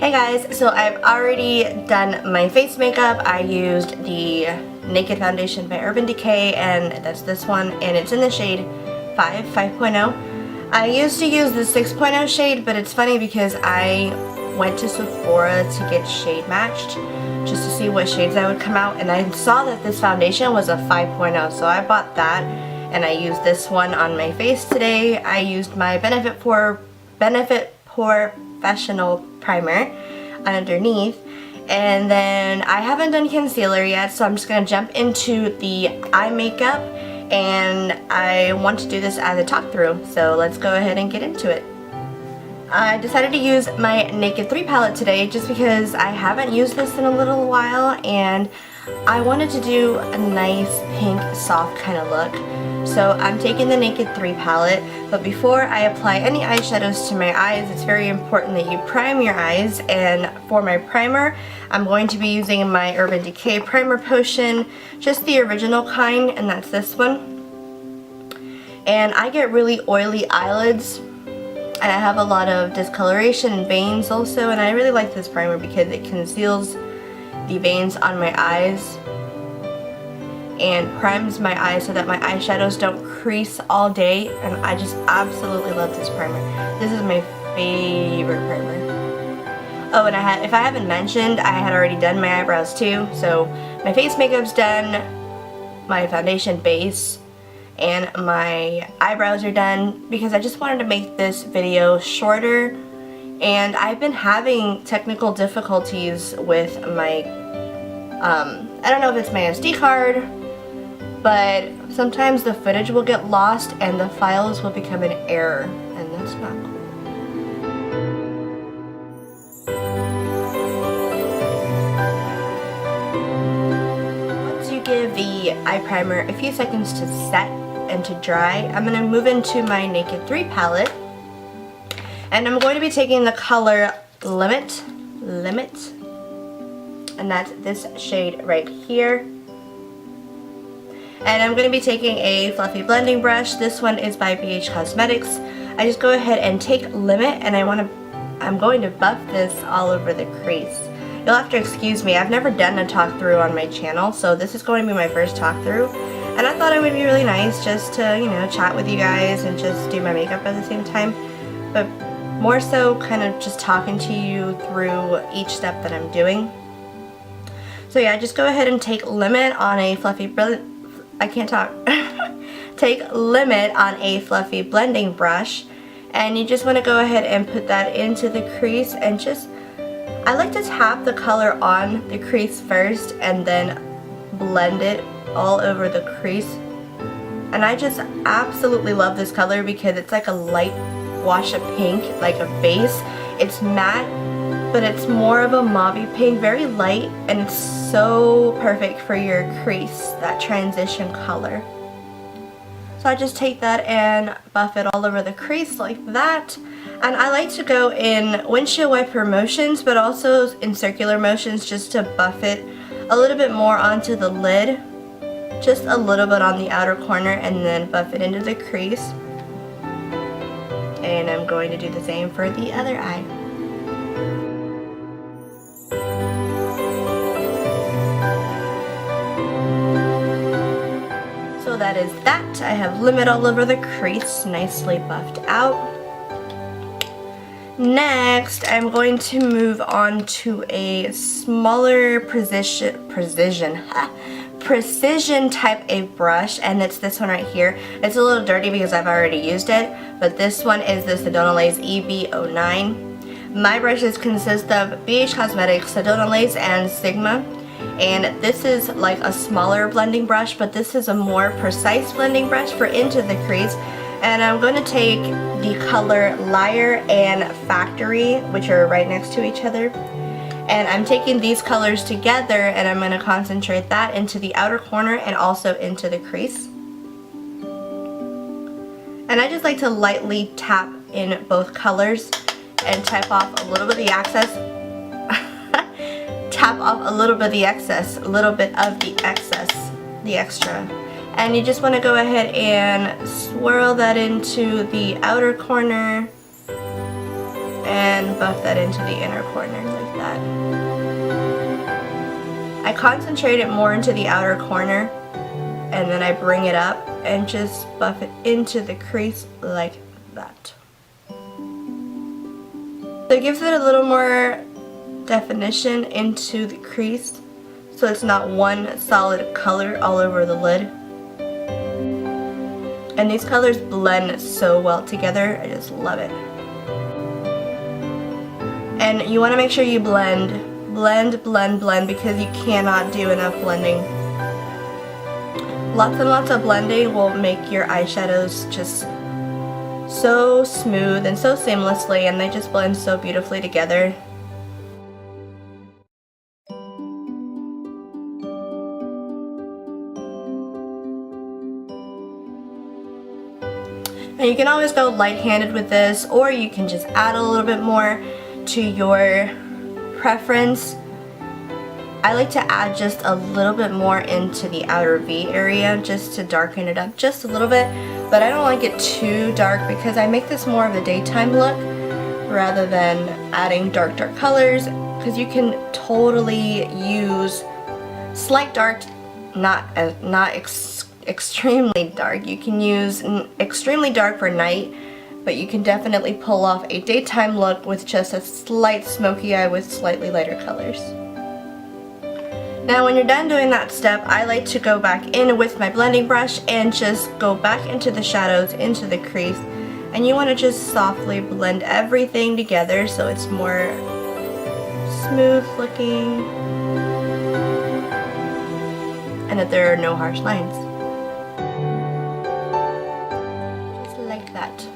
Hey guys, so I've already done my face makeup. I used the Naked foundation by UrbanDecay, and that's this one, and it's in the shade 5.0. I used to use the 6.0 shade, but it's funny because I went to Sephora to get shade matched just to see what shades I would come out, and I saw that this foundation was a 5.0, so I bought that and I used this one on my face today. I used my POREfessional primer underneath, and then I haven't done concealer yet, so I'm just going to jump into the eye makeup, and I want to do this as a talk through, so let's go ahead and get into it. I decided to use my Naked 3 palette today just because I haven't used this in a little while and I wanted to do a nice pink soft kind of look. So I'm taking the Naked 3 palette, but before I apply any eyeshadows to my eyes, it's very important that you prime your eyes, and for my primer I'm going to be using my UrbanDecay Primer Potion, just the original kind, and that's this one. And I get really oily eyelids, and I have a lot of discoloration and veins also, and I really like this primer because it conceals the veins on my eyes and primes my eyes so that my eyeshadows don't crease all day, and I just absolutely love this primer. This is my favorite primer. Oh, and if I haven't mentioned, I had already done my eyebrows too, so my face makeup's done, my foundation base, and my eyebrows are done because I just wanted to make this video shorter, and I've been having technical difficulties with my I don't know if it's my SD card, but sometimes the footage will get lost and the files will become an error, and that's not cool. Once you give the eye primer a few seconds to set and to dry, I'm going to move into my Naked 3 palette, and I'm going to be taking the color Limit, and that's this shade right here. And I'm going to be taking a fluffy blending brush. This one is by BH Cosmetics. I just go ahead and take Limit, and I'm going to buff this all over the crease. You'll have to excuse me, I've never done a talk through on my channel, so this is going to be my first talk through. And I thought it would be really nice just to, you know, chat with you guys and just do my makeup at the same time. But more so kind of just talking to you through each step that I'm doing. So yeah, just go ahead and take Limit on a fluffy take Limit on a fluffy blending brush, and you just want to go ahead and put that into the crease, and just, I like to tap the color on the crease first and then blend it all over the crease. And I just absolutely love this color because it's like a light wash of pink, like a base. It's matte, but it's more of a mauvey pink, very light, and it's so perfect for your crease, that transition color. So I just take that and buff it all over the crease like that. And I like to go in windshield wiper motions, but also in circular motions, just to buff it a little bit more onto the lid, just a little bit on the outer corner, and then buff it into the crease. And I'm going to do the same for the other eye. So that is that. I have Limit all over the crease, nicely buffed out. Next, I'm going to move on to a smaller precision type of brush, and it's this one right here. It's a little dirty because I've already used it, but this one is the Sedona Lace EB09. My brushes consist of BH Cosmetics, Sedona Lace, and Sigma. And this is like a smaller blending brush, but this is a more precise blending brush for into the crease. And I'm going to take the color Liar and Factory, which are right next to each other. And I'm taking these colors together, and I'm going to concentrate that into the outer corner and also into the crease. And I just like to lightly tap in both colors and tap off a little bit of the excess. Tap off a little bit of the excess, the extra. And you just want to go ahead and swirl that into the outer corner and buff that into the inner corner like that. I concentrate it more into the outer corner, and then I bring it up and just buff it into the crease like that. So it gives it a little more definition into the crease, so it's not one solid color all over the lid. And these colors blend so well together, I just love it. And you want to make sure you blend, because you cannot do enough blending. Lots and lots of blending will make your eyeshadows just so smooth and so seamlessly, and they just blend so beautifully together. And you can always go light-handed with this, or you can just add a little bit more to your preference. I like to add just a little bit more into the outer V area just to darken it up just a little bit, but I don't like it too dark because I make this more of a daytime look rather than adding dark colors, because you can totally use slight dark, not extremely dark. You can use extremely dark for night, but you can definitely pull off a daytime look with just a slight smoky eye with slightly lighter colors. Now when you're done doing that step, I like to go back in with my blending brush and just go back into the shadows, into the crease, and you want to just softly blend everything together so it's more smooth looking and that there are no harsh lines. Just like that.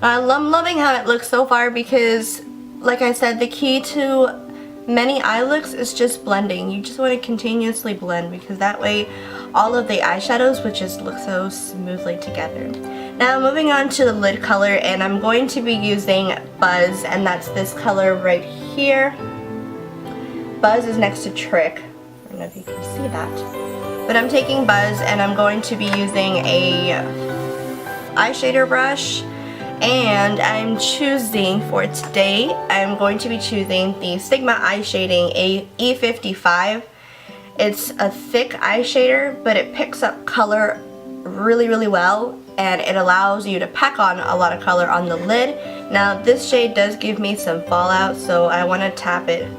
I'm loving how it looks so far because, like I said, the key to many eye looks is just blending. You just want to continuously blend because that way all of the eyeshadows would just look so smoothly together. Now moving on to the lid color, and I'm going to be using Buzz, and that's this color right here. Buzz is next to Trick. I don't know if you can see that. But I'm taking Buzz and I'm going to be using a eye shader brush. And I'm choosing for today, I'm going to be choosing the Sigma Eye Shading E55. It's a thick eye shader, but it picks up color really well, and it allows you to pack on a lot of color on the lid. Now this shade does give me some fallout, so I want to tap it.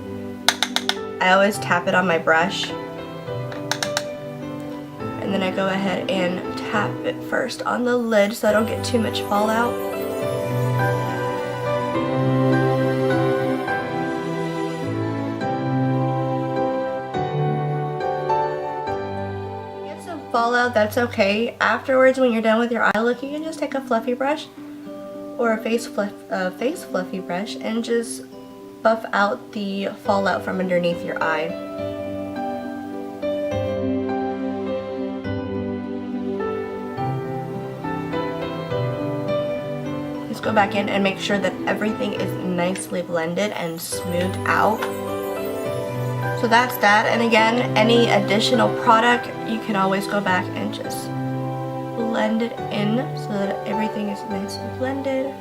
I always tap it on my brush. And then I go ahead and tap it first on the lid so I don't get too much fallout. Fallout, that's okay. Afterwards, when you're done with your eye look, you can just take a fluffy brush or a face fluffy brush and just buff out the fallout from underneath your eye. Just go back in and make sure that everything is nicely blended and smoothed out. So that's that, and again, any additional product, you can always go back and just blend it in so that everything is nicely blended.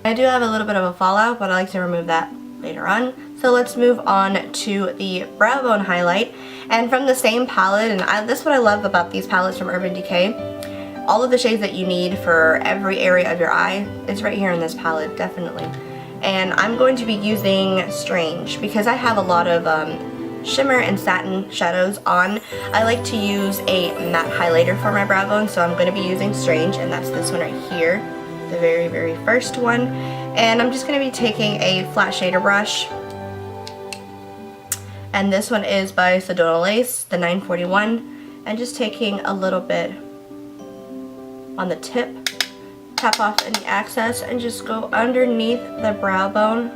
I do have a little bit of a fallout, but I like to remove that later on. So let's move on to the brow bone highlight. And from the same palette, and this is what I love about these palettes from Urban Decay. All of the shades that you need for every area of your eye is right here in this palette, definitely. And I'm going to be using Strange because I have a lot of shimmer and satin shadows on. I like to use a matte highlighter for my brow bone, so I'm going to be using Strange, and that's this one right here, the very first one. And I'm just going to be taking a flat shader brush, and this one is by Sedona Lace, the 941, and just taking a little bit on the tip, tap off any excess, and just go underneath the brow bone.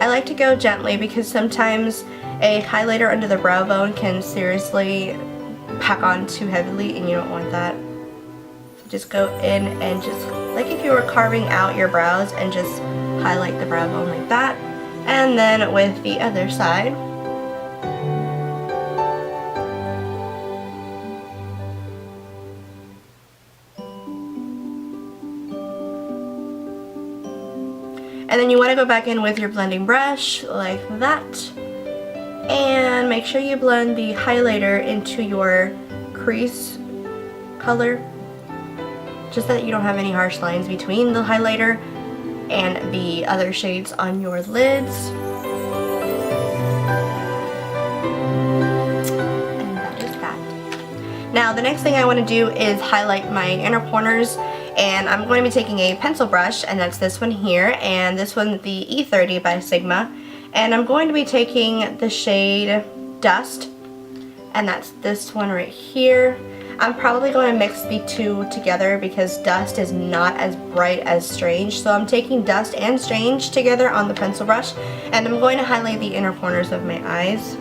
I like to go gently because sometimes a highlighter under the brow bone can seriously pack on too heavily, and you don't want that. So just go in and just, like if you were carving out your brows, and just highlight the brow bone like that. And then with the other side, And then you want to go back in with your blending brush like that. And make sure you blend the highlighter into your crease color, just so that you don't have any harsh lines between the highlighter and the other shades on your lids. And that is that. Now the next thing I want to do is highlight my inner corners, and I'm going to be taking a pencil brush, and that's this one here, and this one the E30 by Sigma, and I'm going to be taking the shade Dust, and that's this one right here. I'm probably going to mix the two together because Dust is not as bright as Strange. So I'm taking Dust and Strange together on the pencil brush, and I'm going to highlight the inner corners of my eyes.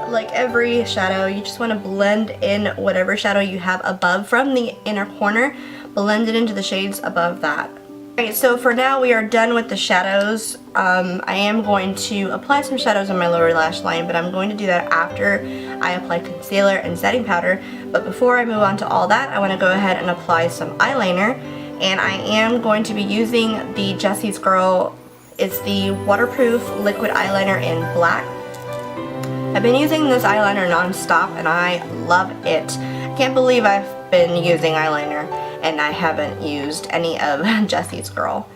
Like every shadow, you just want to blend in whatever shadow you have above from the inner corner. Blend it into the shades above that. Alright, so for now we are done with the shadows. I am going to apply some shadows on my lower lash line, but I'm going to do that after I apply concealer and setting powder. But before I move on to all that, I want to go ahead and apply some eyeliner. And I am going to be using the Jessie's Girl. It's the waterproof liquid eyeliner in black. I've been using this eyeliner non-stop and I love it. I can't believe I've been using eyeliner and I haven't used any of Jessie's Girl.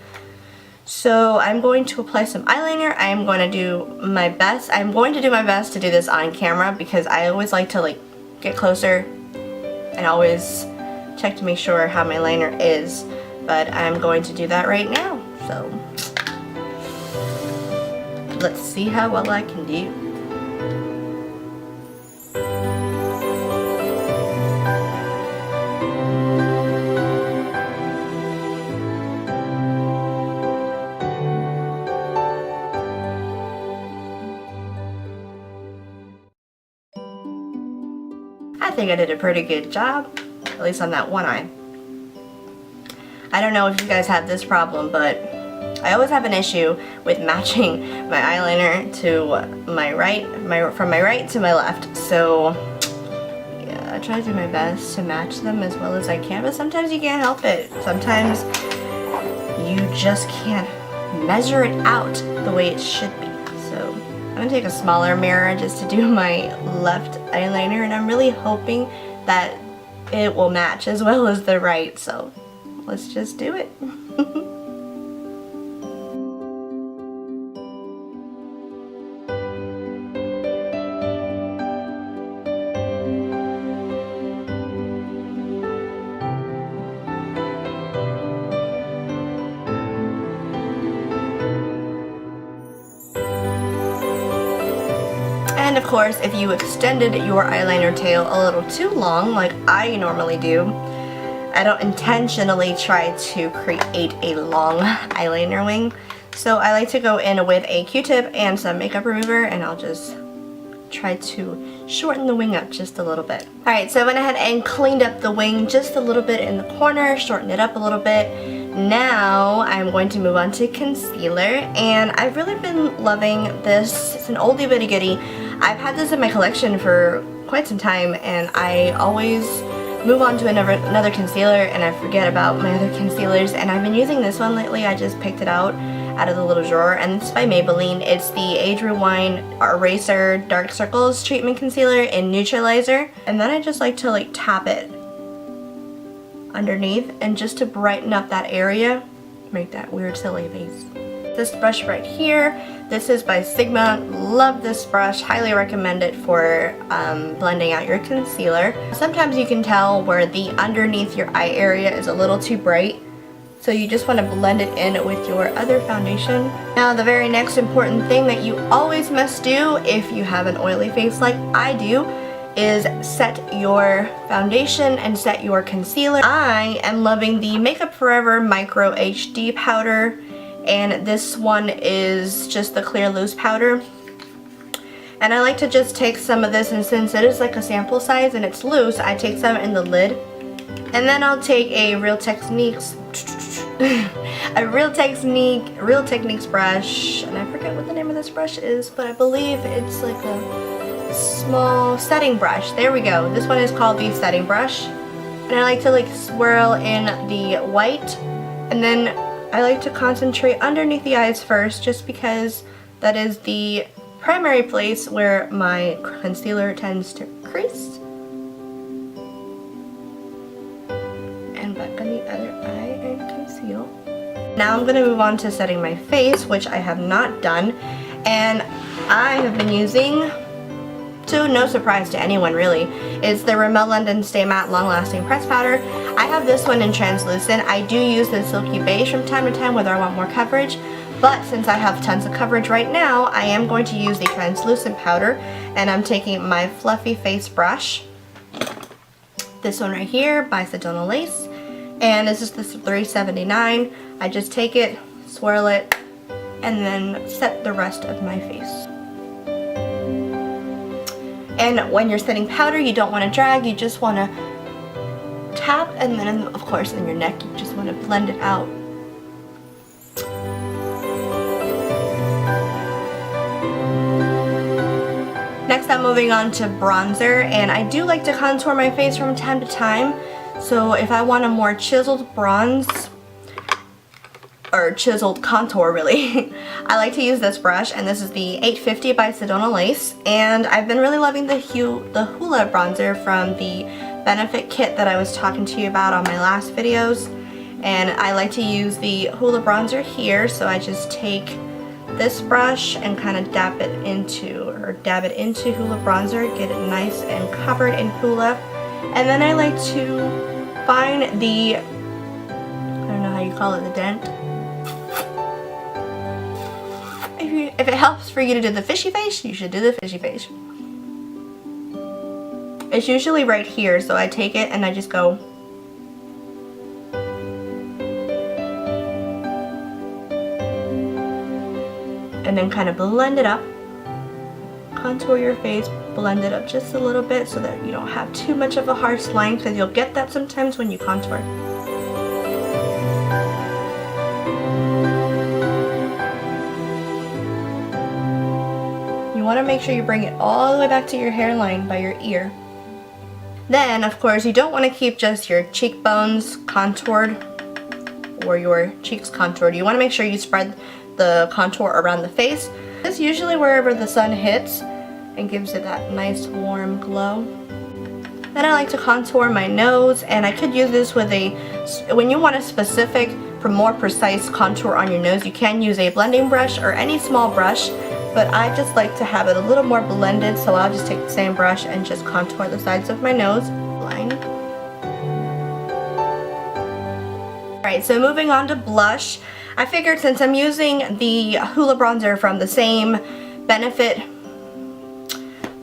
So I'm going to apply some eyeliner. I am going to do my best. I'm going to do my best to do this on camera because I always like to get closer and always check to make sure how my liner is. But I'm going to do that right now. So let's see how well I can do. I think I did a pretty good job, at least on that one eye. I don't know if you guys have this problem, but I always have an issue with matching my eyeliner to my right, from my right to my left. So yeah, I try to do my best to match them as well as I can, but sometimes you can't help it. Sometimes you just can't measure it out the way it should be. So I'm gonna take a smaller mirror just to do my left eyeliner, and I'm really hoping that it will match as well as the right, so let's just do it. And of course, if you extended your eyeliner tail a little too long, like I normally do, I don't intentionally try to create a long eyeliner wing. So I like to go in with a Q-tip and some makeup remover, and I'll just try to shorten the wing up just a little bit. Alright, so I went ahead and cleaned up the wing just a little bit in the corner, shortened it up a little bit. Now I'm going to move on to concealer, and I've really been loving this. It's an oldie but a goodie. I've had this in my collection for quite some time, and I always move on to another concealer and I forget about my other concealers, and I've been using this one lately. I just picked it out of the little drawer, and it's by Maybelline. It's the Age Rewind Eraser Dark Circles Treatment Concealer in Neutralizer, and then I just like to tap it underneath and just to brighten up that area, make that weird silly face. This brush right here, this is by Sigma. Love this brush, highly recommend it for blending out your concealer. Sometimes you can tell where the underneath your eye area is a little too bright, so you just want to blend it in with your other foundation. Now the very next important thing that you always must do if you have an oily face like I do is set your foundation and set your concealer. I am loving the Makeup Forever Micro HD powder, and this one is just the clear loose powder. And I like to just take some of this, and since it is like a sample size and it's loose, I take some in the lid. And then I'll take a Real Techniques a Real Techniques brush, and I forget what the name of this brush is, but I believe it's like a small setting brush. There we go. This one is called the setting brush, and I like to like swirl in the white, and then I like to concentrate underneath the eyes first, just because that is the primary place where my concealer tends to crease. And back on the other eye and conceal. Now I'm going to move on to setting my face, which I have not done, and I have been using, to no surprise to anyone really, is the Rimmel London Stay Matte Long Lasting Press Powder. I have this one in translucent. I do use the Silky Beige from time to time whether I want more coverage, but since I have tons of coverage right now, I am going to use the translucent powder, and I'm taking my fluffy face brush, this one right here by Sedona Lace, and this is the 379. I just take it, swirl it, and then set the rest of my face. And when you're setting powder, you don't want to drag, you just want to tap, and then of course in your neck you just want to blend it out. Next I'm moving on to bronzer, and I do like to contour my face from time to time, so if I want a more chiseled bronze, or chiseled contour really, I like to use this brush, and this is the 850 by Sedona Lace, and I've been really loving the Hoola bronzer from the Benefit kit that I was talking to you about on my last videos, and I like to use the Hoola bronzer here, so I just take this brush and kind of dab it into Hoola bronzer, get it nice and covered in Hoola, and then I like to find the, I don't know how you call it, the dent. If it helps for you to do the fishy face, you should do the fishy face. It's usually right here, so I take it and I just go and then kind of blend it up. Contour your face, blend it up just a little bit so that you don't have too much of a harsh line, because you'll get that sometimes when you contour. You want to make sure you bring it all the way back to your hairline by your ear. Then, of course, you don't want to keep just your cheekbones contoured or your cheeks contoured. You want to make sure you spread the contour around the face. It's usually wherever the sun hits and gives it that nice warm glow. Then I like to contour my nose, and I could use this with a, when you want a specific, for more precise contour on your nose, you can use a blending brush or any small brush, but I just like to have it a little more blended, so I'll just take the same brush and just contour the sides of my nose. Line. Alright, so moving on to blush. I figured since I'm using the Hoola bronzer from the same Benefit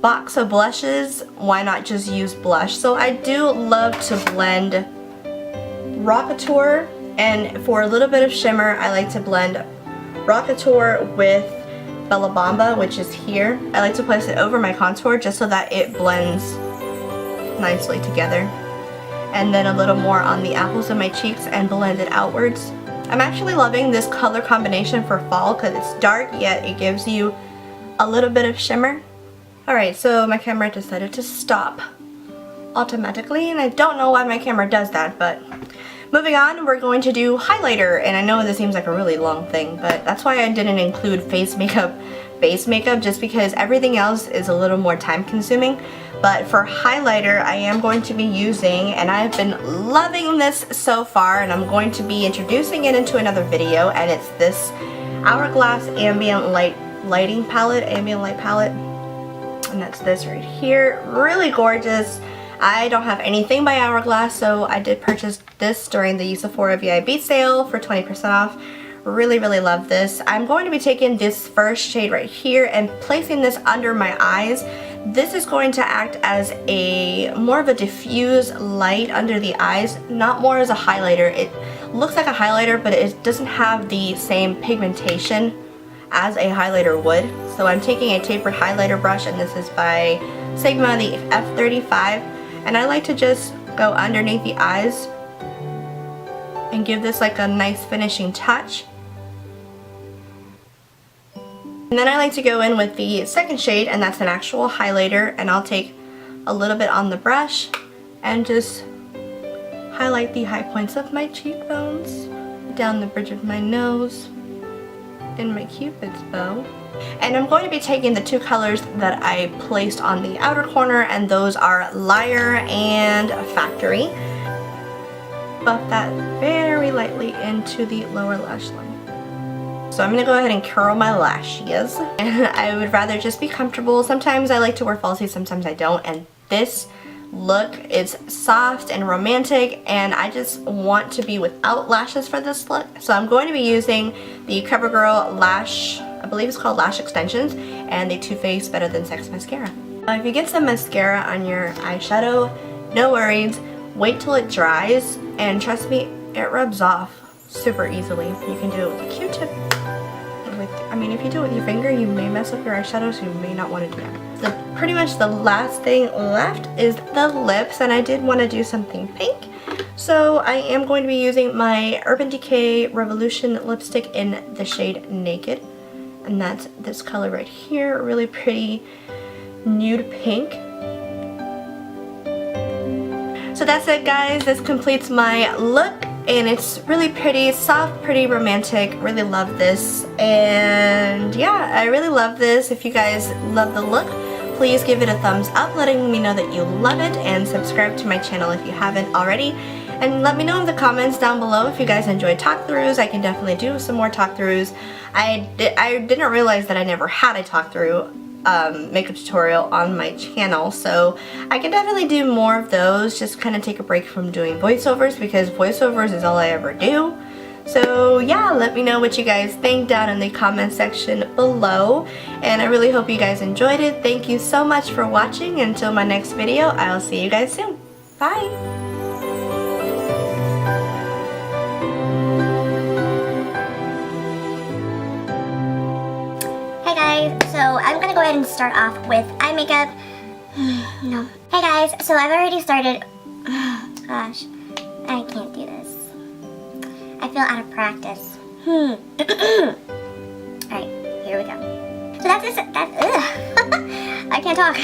box of blushes, why not just use blush? So I do love to blend Rockateur, and for a little bit of shimmer, I like to blend Rockateur with Bamba, which is here. I like to place it over my contour just so that it blends nicely together. And then a little more on the apples of my cheeks and blend it outwards. I'm actually loving this color combination for fall because it's dark, yet it gives you a little bit of shimmer. Alright, so my camera decided to stop automatically, and I don't know why my camera does that, but moving on, we're going to do highlighter, and I know this seems like a really long thing, but that's why I didn't include face makeup, base makeup, just because everything else is a little more time consuming. But for highlighter, I am going to be using, and I've been loving this so far, and I'm going to be introducing it into another video, and it's this Hourglass Ambient Lighting Palette, Ambient Light Palette, and that's this right here. Really gorgeous. I don't have anything by Hourglass, so I did purchase this during the Sephora VIB sale for 20% off. Really, really love this. I'm going to be taking this first shade right here and placing this under my eyes. This is going to act as a more of a diffuse light under the eyes, not more as a highlighter. It looks like a highlighter, but it doesn't have the same pigmentation as a highlighter would. So I'm taking a tapered highlighter brush, and this is by Sigma, the F35, and I like to just go underneath the eyes and give this like a nice finishing touch. And then I like to go in with the second shade, and that's an actual highlighter, and I'll take a little bit on the brush and just highlight the high points of my cheekbones, down the bridge of my nose, and my cupid's bow. And I'm going to be taking the two colors that I placed on the outer corner, and those are Liar and Factory. Buff that very lightly into the lower lash line. So I'm going to go ahead and curl my lashes. And I would rather just be comfortable. Sometimes I like to wear falsies, sometimes I don't. And this look is soft and romantic, and I just want to be without lashes for this look. So I'm going to be using the CoverGirl lash, I believe it's called Lash Extensions, and the Too Faced Better Than Sex mascara. If you get some mascara on your eyeshadow, no worries. Wait till it dries, and trust me, it rubs off super easily. You can do it with a Q-tip. If you do it with your finger, you may mess up your eyeshadow, so you may not want to do that. So pretty much the last thing left is the lips, and I did want to do something pink. So I am going to be using my Urban Decay Revolution lipstick in the shade Naked. And that's this color right here, really pretty nude pink. So that's it, guys. This completes my look, and it's really pretty, soft, pretty romantic. Really love this, and yeah, I really love this. If you guys love the look, please give it a thumbs up, letting me know that you love it, and subscribe to my channel if you haven't already. And let me know in the comments down below if you guys enjoy talk-throughs. I can definitely do some more talk-throughs. I didn't realize that I never had a talk-through makeup tutorial on my channel, so I can definitely do more of those. Just kind of take a break from doing voiceovers, because voiceovers is all I ever do. So yeah, let me know what you guys think down in the comment section below, and I really hope you guys enjoyed it. Thank you so much for watching. Until my next video, I'll see you guys soon. Bye! So I'm gonna go ahead and start off with eye makeup. No. Hey guys, so I've already started. Gosh, I can't do this. I feel out of practice. Alright, here we go. So that's I can't talk.